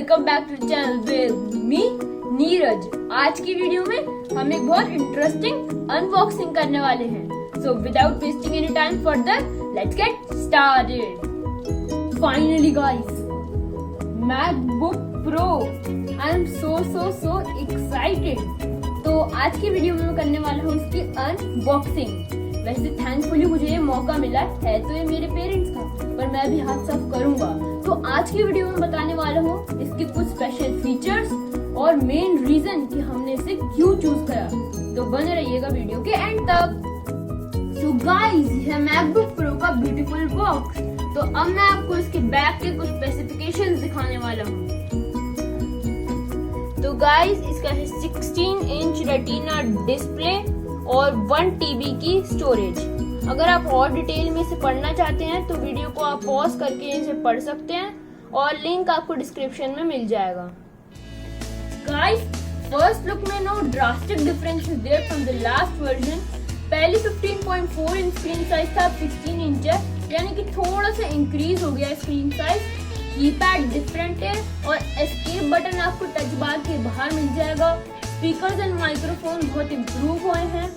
Welcome back to channel with me Neeraj. आज की video में हम एक बहुत इंटरेस्टिंग अनबॉक्सिंग करने वाले हैं। So without wasting any time further let's get started. Finally guys, MacBook pro, I am so excited. तो आज की वीडियो में मैं करने वाला हूँ इसकी अनबॉक्सिंग। वैसे थैंकफुली मुझे ये मौका मिला है तो ये मेरे पेरेंट्स का, पर मैं भी हाथ साफ करूंगा। तो आज की वीडियो में बताने वाला हूँ इसके कुछ स्पेशल फीचर्स और मेन रीजन कि हमने इसे क्यों चूज करा। तो बने रहिएगा वीडियो के एंड तक। सो गाइस, ये है मैकबुक प्रो का ब्यूटीफुल बॉक्स। तो अब मैं आपको इसके बैक के कुछ स्पेसिफिकेशंस दिखाने वाला हूँ। तो गाइस, इसका है 16 इंच रेटिना डिस्प्ले और 1 TB की स्टोरेज। अगर आप और डिटेल में इसे पढ़ना चाहते हैं तो वीडियो को आप पॉज करके इसे पढ़ सकते हैं और लिंक आपको डिस्क्रिप्शन में मिल जाएगा। गाइस, फर्स्ट लुक में no drastic difference is there from the last version. पहले 15.4 इंच स्क्रीन साइज था, अब 16 इंच है, यानी कि थोड़ा सा इंक्रीज हो गया स्क्रीन साइज। कीपैड डिफरेंट है और एस्केप बटन आपको टच बार के बाहर मिल जाएगा। स्पीकर्स एंड माइक्रोफोन बहुत इम्प्रूव हुए हैं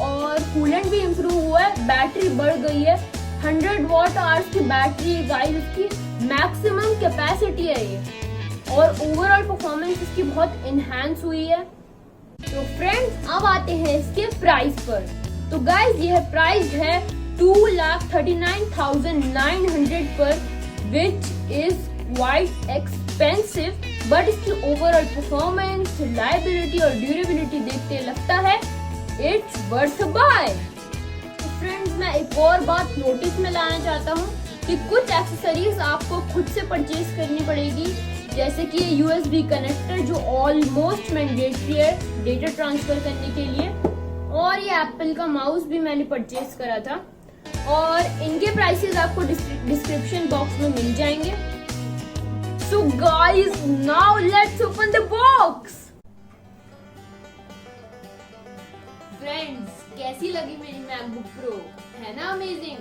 और कूलेंट भी इम्प्रूव हुआ है। बैटरी बढ़ गई है, 100 वॉट आवर्स की बैटरी है गाइस, इसकी मैक्सिमम कैपेसिटी है ये, और ओवरऑल परफॉर्मेंस इसकी बहुत इनहैंस हुई है। तो फ्रेंड्स, अब आते हैं इसके प्राइस पर। तो गाइस, यह प्राइस है 2,39,900 पर, which is quite expensive, but इसकी ओवरऑल परफॉर्मेंस, रिलायबिलिटी और ड्यूरेबिलिटी देखते लगता है इट्स वर्थ बाय। तो फ्रेंड्स, मैं एक और बात नोटिस में लाना चाहता हूँ कि कुछ एक्सेसरीज आपको खुद से परचेज करनी पड़ेगी, जैसे कि USB कनेक्टर जो ऑलमोस्ट मैंडेटरी है डेटा ट्रांसफर करने के लिए, और ये एप्पल का माउस भी मैंने परचेज करा था, और इनके प्राइसेस आपको डिस्क्रिप्शन बॉक्स में मिल जाएंगे। So guys, now let's open the box. Friends, कैसी लगी मेरी मैकबुक प्रो? है ना अमेजिंग?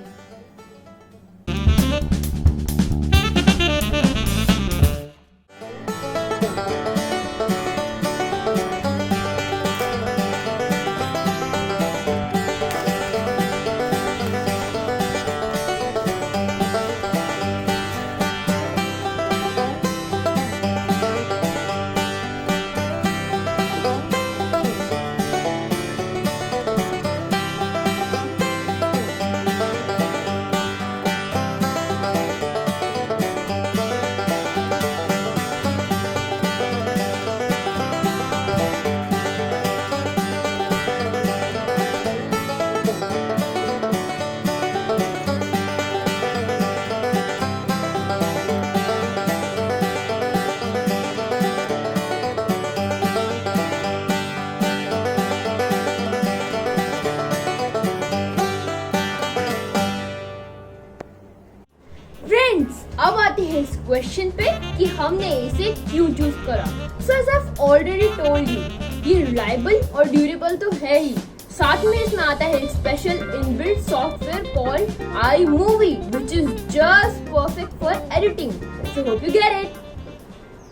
अब आते हैं इस क्वेश्चन पे कि हमने इसे क्यों चूज करा। So as I already told you, ये रिलायबल और ड्यूरेबल तो है ही, साथ में इसमें आता है special inbuilt software called iMovie, which is just perfect for editing. So hope you get it.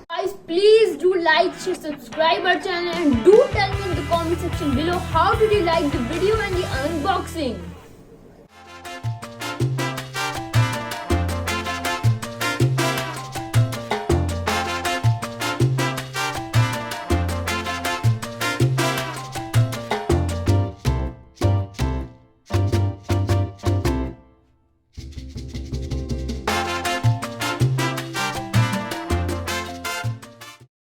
Guys, please do like, share, subscribe our channel and do tell me in the comment section below how did you like the video and the unboxing.